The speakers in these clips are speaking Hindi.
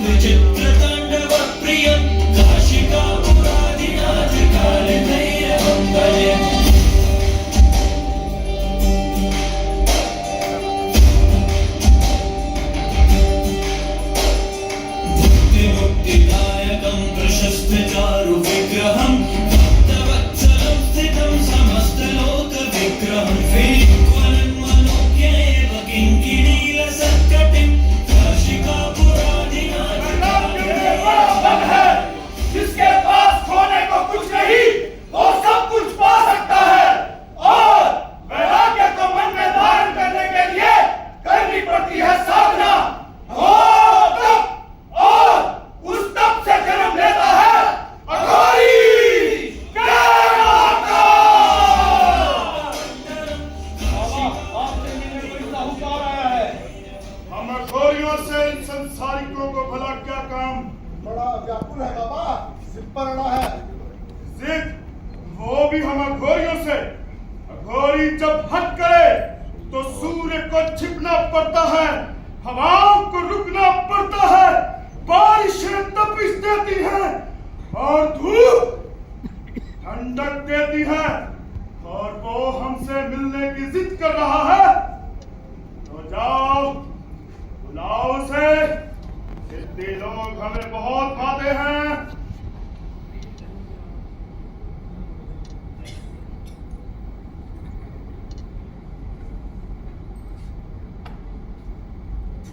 विचित्रताण्डवप्रियं काशिकापुराधिनाथ कालभैरवं भजे। मुक्तिदायकं प्रशस्तचारु विग्रहं भक्तवत्सलं स्थितं समस्तलोकविग्रहं वेणुज्वलन्मनोज्ञेव किङ्किणीलसत्कटिं काशिकापुराधिनाथ है जिसके पास खोने को कुछ नहीं वो सब कुछ पा सकता है और वैराग्य को मन में धारण करने के लिए करनी पड़ती है साधना और उस तप से जन्म लेता है अघोरी। हम अघोरियों से इन संसारिकों को भला क्या काम? बड़ा व्याकुल है बाबा, जिद पर अड़ा है। जिद वो भी हम अघोरियों से। अघोरी जब हट करे तो सूर्य को छिपना पड़ता है, हवाओं को रुकना पड़ता है, बारिशें तपिश देती हैं और धूप ठंडक देती है और वो हमसे मिलने की जिद कर रहा है तो जाओ बुलाओ उसे। सिद्धि लोग हमें बहुत भाते हैं।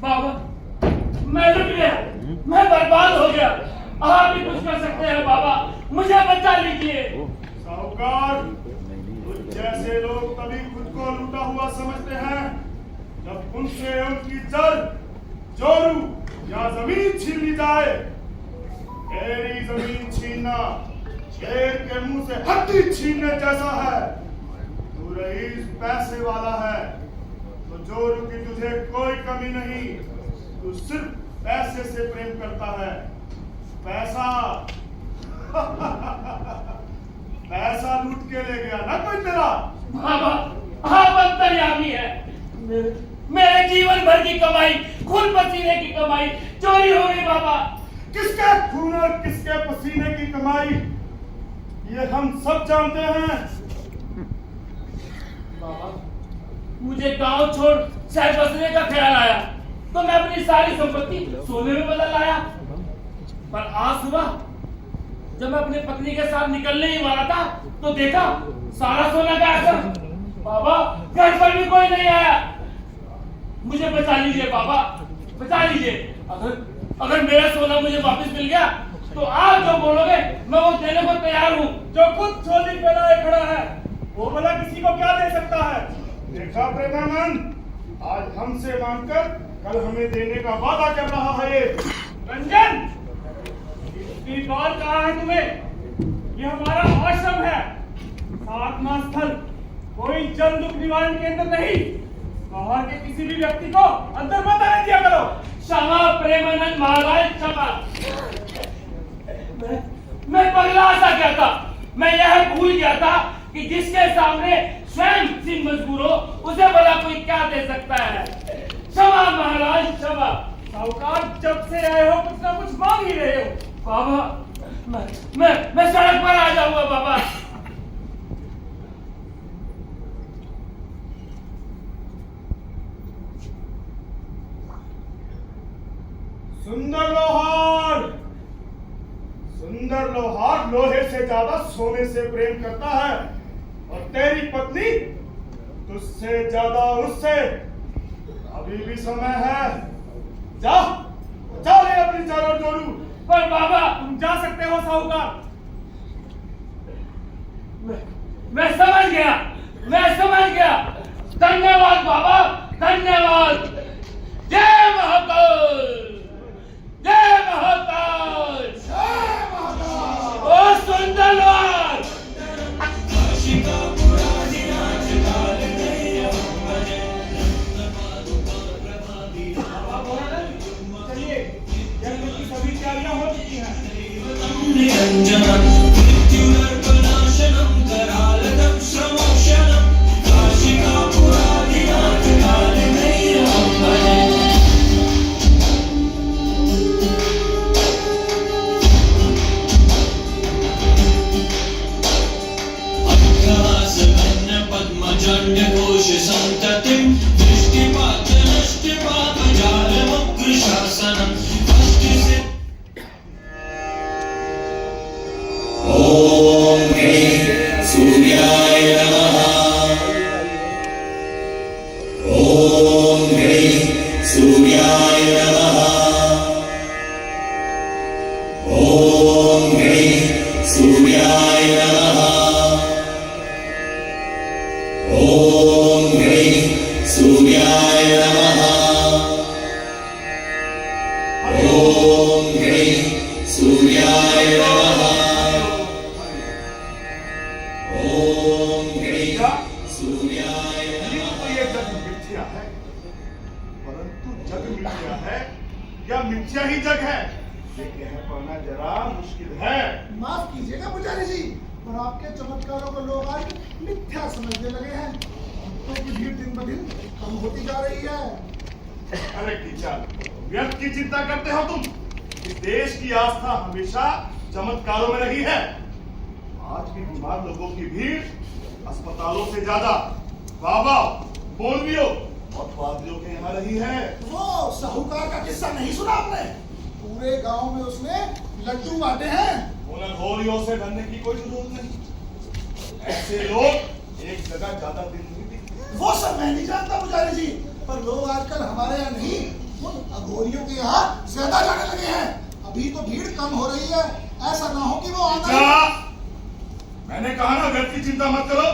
बाबा मैं लुट गया, मैं बर्बाद हो गया। आप भी कुछ कर सकते हैं बाबा, मुझे बचा लीजिए। साहूकार, कुछ जैसे लोग तभी खुद को लूटा हुआ समझते हैं जब उनसे उनकी जड़ जोरू या जमीन छीन ली जाए। तेरी जमीन छीनना शेर के मुंह से हड्डी छीनने जैसा है। तू रईस पैसे वाला है तो जोरू की तुझे कोई कमी नहीं, तू सिर्फ पैसे से प्रेम करता है। पैसा पैसा लूट के ले गया ना कोई तेरा। बाबा आप अंतर्यामी है। मेरे जीवन भर की कमाई, खून पसीने की कमाई चोरी हो गई बाबा। किसके खून और किसके पसीने की कमाई ये हम सब जानते हैं। बाबा मुझे गांव छोड़ शहर बसने का ख्याल आया तो मैं अपनी सारी संपत्ति सोने में बदल लाया। पर आज सुबह जब मैं अपनी पत्नी के साथ निकलने ही वाला था तो देखा सारा सोना गायब था। बाबा घर पर भी कोई नहीं आया। मुझे बचा लीजिए बाबा, बचा लीजिए। अगर मेरा सोना मुझे वापस मिल गया तो आप जो बोलोगे मैं वो देने को तैयार हूँ। जो खुद चोरी पे लाए खड़ा है वो भला किसी को क्या दे सकता है? देखा प्रेमानंद, आज हमसे मांगकर कल हमें देने का वादा कर रहा है ये। रंजन, इतनी बात कहा है तुम्हें? ये हमारा आश्रम है, साधना स्थल, कोई जन दुख निवारण केंद्र नहीं। बाहर के किसी भी व्यक्ति को अंदर मत आने दिया करो। क्षमा प्रेमानंद महाराज, क्षमा। मैं पगला सा क्या था, मैं यह भूल गया था कि जिसके सामने स्वयं सिंह मजबूर हो उसे भला कोई क्या दे सकता है। क्षमा महाराज, क्षमा। साहूकार जब से आए हो कुछ ना कुछ मांग ही रहे हो। बाबा मैं सड़क पर आ जाऊंगा बाबा। सुंदर लोहार लोहे से ज्यादा सोने से प्रेम करता है और तेरी पत्नी तुझसे ज्यादा उससे। अभी भी समय है, जा ले अपनी चारों जोरू। पर बाबा तुम जा सकते हो साहूकार। मैं समझ गया। धन्यवाद बाबा, धन्यवाद। जय महाकाल, जय महाकाल, ओ सुंदर लोहार। चलिए, यज्ञ की सभी तैयारियां हो चुकी हैं। निरंजनम मृत्युनर्पणाशनम करालकम श्रमोक्षणम काशिकापुराधिनाथ कालभैरवं भजे। ॐ ह्रीं सूर्याय नमः ॐ ह्रीं सूर्याय नमः ॐ ह्रीं सूर्याय नमः ॐ ह्रीं सूर्याय ये तो ये जग मिथ्या है, परंतु जग मिथ्या है या मिथ्या ही जग है, ये कह पाना जरा मुश्किल है। माफ कीजिएगा पुजारी जी, पर आपके चमत्कारों को लोग आज मिथ्या समझने लगे हैं। भक्तों की भीड़ दिन ब दिन कम होती जा रही है। अरे टीचर, व्यर्थ की चिंता करते हो तुम। इस देश की आस्था हमेशा चमत्कारों में रही है। आज भी बीमार लोगों की भीड़ अस्पतालों से ज्यादा बाबा, मौलवियों और पादरियों के यहाँ रही है। वो साहूकार का किस्सा नहीं सुना आपने? पूरे गांव में उसने लड्डू बांटे हैं। उन अघोरियों से डरने की कोई जरूरत नहीं। ऐसे लोग एक जगह ज्यादा दिन नहीं टिकते। वो सब मैं नहीं जानता पुजारी जी, पर लोग आजकल हमारे यहाँ नहीं, उन अघोरियों के यहाँ ज्यादा जाने लगे हैं। अभी तो भीड़ कम हो रही है, ऐसा ना हो कि वो आना। मैंने कहा ना, व्यर्थ की चिंता मत करो।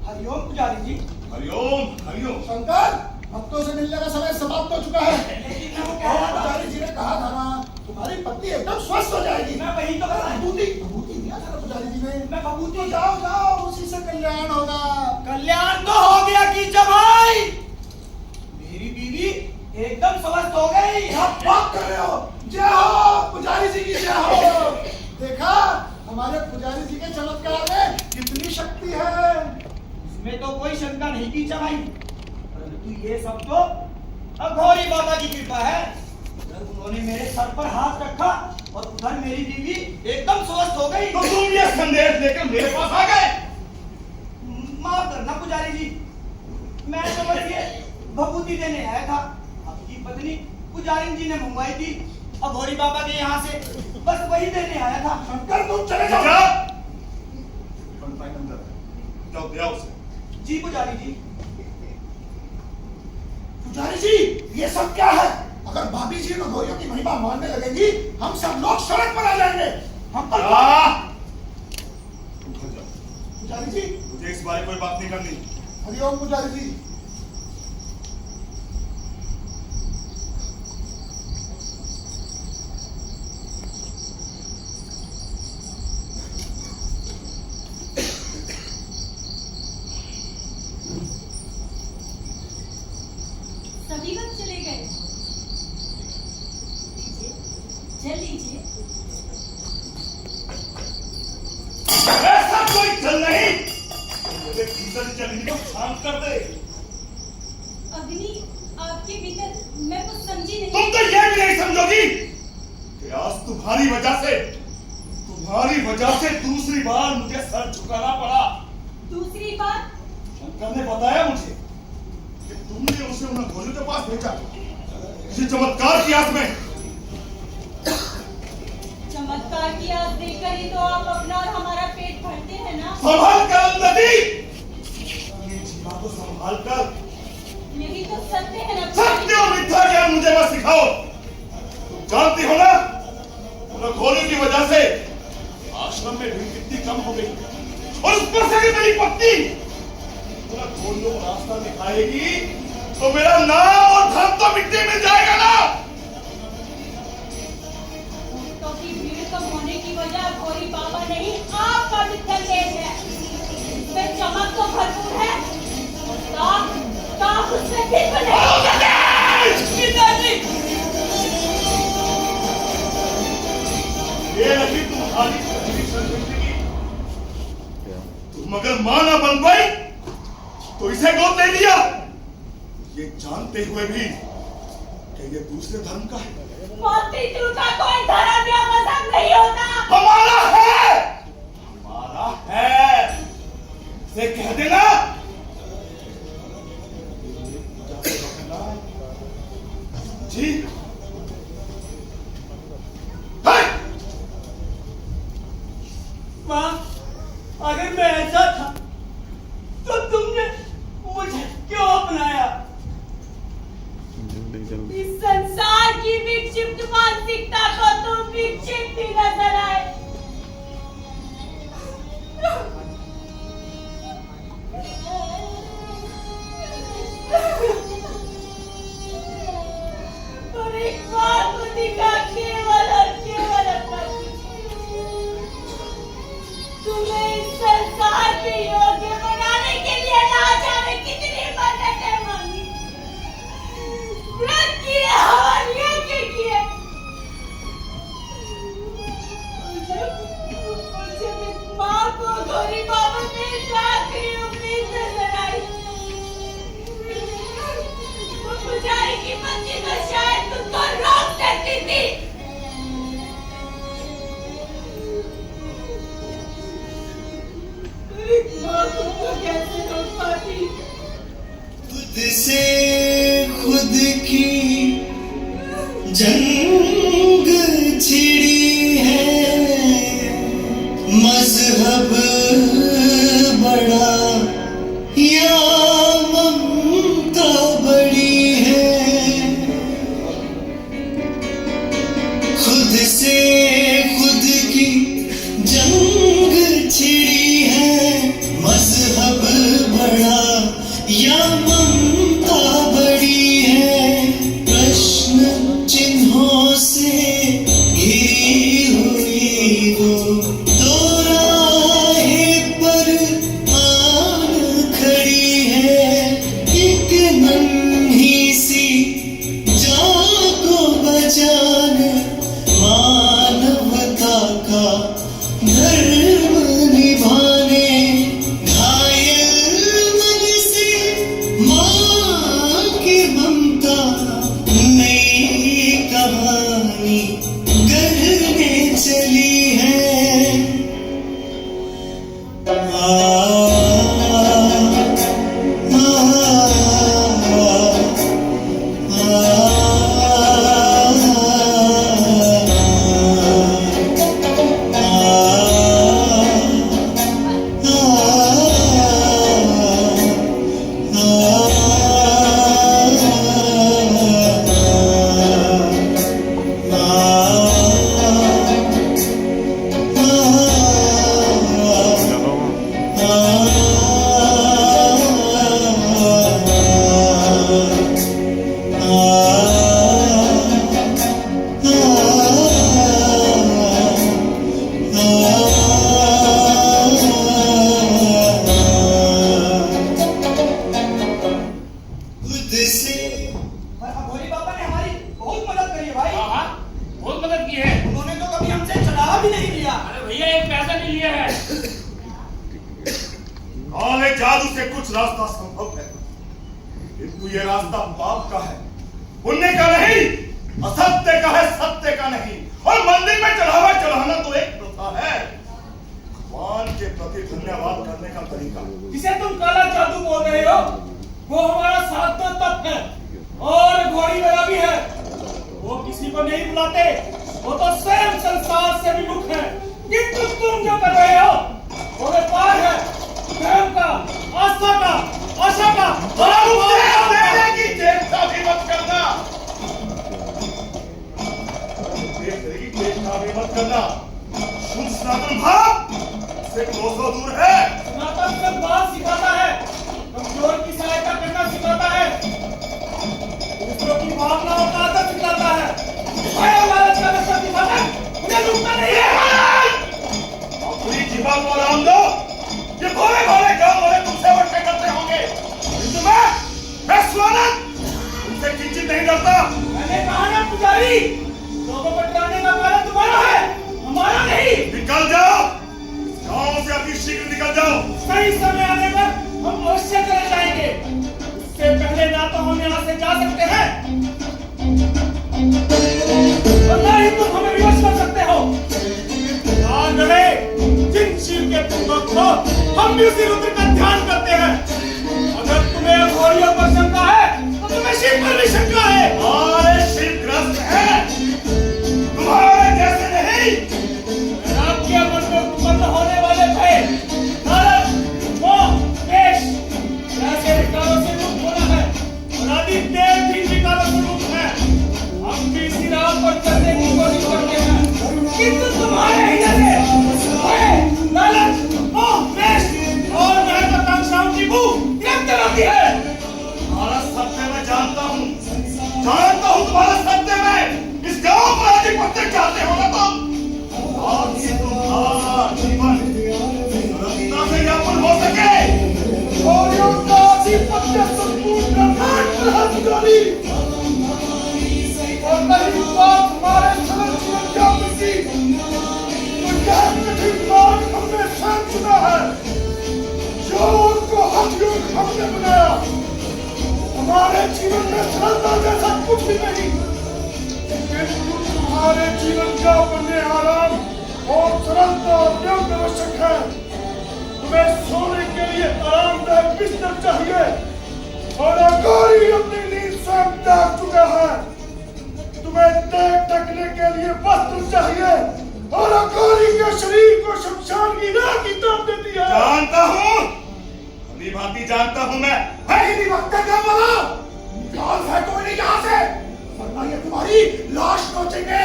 हरिओम पुजारी जी। हरिओम हरिओम। शंकर, भक्तों से मिलने का समय समाप्त हो चुका है। पुजारी जी ने कहा था ना, तुम्हारी पत्नी एकदम स्वस्थ हो जाएगी। मैं वही तो कर रहा हूँ। भभूति दिया था ना पुजारी जी ने। मैं भभूति तो जाओ जाओ, उसी से कल्याण होगा। कल्याण तो हो गया कीचक भाई, मेरी बीवी एकदम स्वस्थ हो गई। आप बात कर रहे हो? जय हो पुजारी जी की, जय हो। देखा, हमारे पुजारी जी के चमत्कार में कितनी शक्ति है। इसमें तो कोई शंका नहीं कीचक भाई, परंतु ये सब तो अघोरी बाबा की कृपा है। जब उन्होंने मेरे सर पर हाथ रखा और उधर मेरी बीवी एकदम स्वस्थ हो गई। तो तुम ये संदेश लेकर मेरे पास आ गए? माफ करना पुजारी जी, मैं तो बस ये भभूति देने आया था। आपकी पत्नी पुजारी जी ने मंगवाई थी अघोरी बाबा के यहाँ से, बस वही देने आया था। शंकर, तुम चले जाओ। जाओ दिया उसे। जी पुजारी जी। पुजारी जी, ये सब क्या है? अगर भाभी जी अघोरियों की महिमा मानने लगेगी, हम सब लोग सड़क पर आ जाएंगे। हम पर तुम घर जाओ। पुजारी जी। मुझे इस बारे कोई बात नहीं करनी। हरिओम पुजारी जी। सभी वक्त चले गए। लीजिए, जल लीजिए। ऐसा कोई जल नहीं, मुझे भीतर जलने को शांत कर दे। अग्नि आपके भीतर, मैं कुछ समझी नहीं। तुम तो ये भी नहीं समझोगी कि आज तुम्हारी वजह से दूसरी बार मुझे सर झुकाना पड़ा। दूसरी बार? शंकर ने बताया मुझे कि तुमने उसे उन अघोरियों के पास भेजा किसी चमत्कार की आस में। चमत्कार की आस देखकर ही तो आप अपना और हमारा पेट भरते हैं ना। संभाल कर नदी, ये जीवा को संभाल कर। यही तो सत्य है ना। सत्य और मिथ्या ज्ञान मुझे मत सिखाओ। तुम जानती हो ना, उन अघोरियों की वजह से आश्रम में भीड़ कितनी कम हो गई, और उस पर से मेरी पत्नी उन अघोरियों को रास्ता दिखाएगी तो मेरा नाम और धन तो मिट्टी में जाएगा ना। भक्तों की भीड़ कम होने की वजह अघोरी बाबा नहीं, आपका मिथ्या ज्ञान है। इसमें चमक तो भरपूर है, ताक उसमें बिल्कुल नहीं। पिताजी! ये नहीं तुम्हारी पहली जिंदगी। तुम अगर मां ना बन पाई तो इसे गोद ले लिया, ये जानते हुए भी कि ये दूसरे धर्म का है। मातृत्व का कोई धर्म या मजहब नहीं होता। हमारा है, इसे कह देना। जी माँ, अगर मैं ऐसा था तो तुमने मुझे क्यों अपनाया? इस संसार की विक्षिप्त मानसिकता को तुम से खुद की जंग छिड़ी है, मजहब बड़ा या ममता बड़ी है। खुद से खुद की जंग छिड़ी है, मजहब बड़ा या ममता बड़ी है। प्रश्न चिन्हों से घिरी हुई वो दो राहे पर आन खड़ी है। एक नन्ही सी जान को बचाने मानवता का धर्म निभाने, घायल मन से मां की ममता नई कहानी गढ़ने चली है। खुद से पर अघोरी बाबा ने हमारी बहुत मदद करी है भाई। हाँ हाँ, बहुत मदद की है। उन्होंने तो कभी हमसे चढ़ावा भी नहीं लिया। अरे भैया एक पैसा नहीं लिया है। काले जादू से कुछ रास्ता संभव है, किंतु ये रास्ता पाप का है, पुण्य का नहीं, असत्य का है, सत्य का नहीं। और मंदिर में चढ़ावा चढ़ाना तो एक प्रथा है, भगवान के प्रति धन्यवाद करने का तरीका। जिसे तुम काला जादू बोल रहे हो, वो हमारा सातवां तप है और घोड़ी मेरा भी है। वो किसी को नहीं बुलाते, वो तो स्वयं संसार से विमुख है। किंतु तुम जो कर रहे हो वो व्यापार है, धर्म का, आस्था का, आशा का, देने की चेष्टा भी मत करना, देने की चेष्टा भी मत करना। शुद्ध सनातन भाव से कोसों दूर है। सनातन सद्भाव सिखाता है, कमजोर की सहायता करना सिखाता है, दूसरों की भावनाओं का आदर सिखाता है, भय और लालच का नशा सिखाता है। उन्हें रुकना नहीं है। अपनी जीवा को आराम दो। ये भोले भोले गांव वाले तुमसे वर्षे करते होंगे, किंतु मैं स्वानंद तुमसे किंचित नहीं डरता। मैंने कहा ना पुजारी, लोगों को डराने का कारण तुम्हारा है, हमारा नहीं। निकल जाओ, गांव से अभी शीघ्र निकल जाओ। सही समय आने पर हम अवश्य चले जाएंगे। इससे पहले ना तो हम यहाँ से जा सकते हैं और ना ही तुम हमें विवश कर सकते हो। ध्यान रहे, जिन शिव के तुम भक्त हो, हम भी उसी रुद्र का ध्यान करते हैं। अगर तुम्हें अघोरियों पर शंका है तो तुम्हें शिव पर भी शंका है। हमारे शिवग्रस्त हैं, तुम्हारे जैसे नहीं। आपके मन में उत्पन्न होने वाले भय, लालच, मोह, द्वेष ऐसे विकारों से मुक्त होना है और आदित्य भी विकारों से मुक्त है। हम भी इसी राह पर चलने की कोशिश करते हैं, किंतु तुम्हारे हृदय से भय, लालच, मोह, द्वेष और महत्वाकांक्षाओं की भूख निरंतर आती है। तुम्हारा सत्य मैं जानता हूँ तुम्हारा सत्य में। इस गांव को आधिपत्य चाहते हो ना तुम, और ये तुम्हारा जीवन सुरक्षा से यापन हो सके। और उनका आधिपत्य संपूर्ण ब्रह्मांड पर हस्तकारी और नहीं बात हमारे सरल जीवन की आपत्ति। तो यह कठिन मार्ग हमने स्वयं चुना है, योग को हठ योग हमने बनाया। हमारे जीवन में सरलता जैसा कुछ भी नहीं, किंतु तुम्हारे जीवन का बने आराम और सरलता अत्यंत आवश्यक है। तुम्हें सोने के लिए आरामदायक बिस्तर चाहिए, और अघोरी अपनी नींद से जाग चुका है। तुम्हें देख ढकने के लिए वस्त्र चाहिए और अघोरी के शरीर को शमशान की राह की तरफ देती है। जानता हूँ, अभी भांति जानता हूँ मैं। है ही नहीं वक्त का वाला, निकाल है कोई नहीं यहाँ से, वरना ये तुम्हारी लाश नोचेंगे।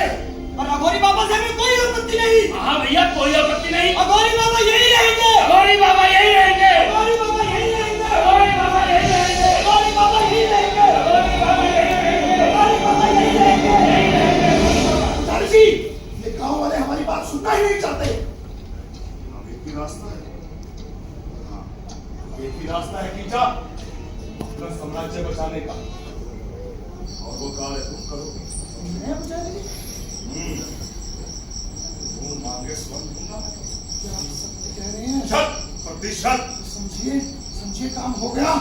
पर अघोरी बाबा से हमें कोई आपत्ति नहीं। हाँ भैया, कोई आपत्ति नहीं। अघोरी बाबा यही रहेंगे। अघोरी बाबा यही रहेंगे। अघोरी बाबा यही रहेंगे। अघोरी बाबा यही रहेंगे। अघोरी बाबा यही रहेंगे। अघोरी बाबा यही रहेंगे। अघोरी बाबा यही रहेंगे। पुजारी जी, ये गांव वाले हमारी बात सुनना ही नहीं चाहते। अब एक ही रास्ता है, हाँ, एक ही रास्ता है कीचा, अपना साम्राज्य बचाने का, और वो कार्य तुम करोगे। मैं पुजारी जी, तुम मांगे स्वर्ण दूंगा। क्या आप सत्य कह रहे हैं? 100%। समझिए, समझिए, काम हो गया।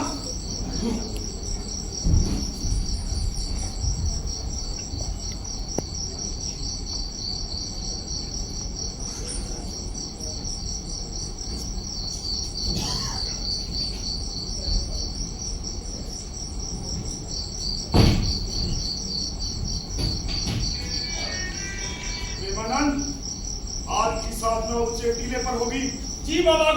प्रेमानंद, आज की साधना ऊंचे टीले पर होगी। जी बाबा।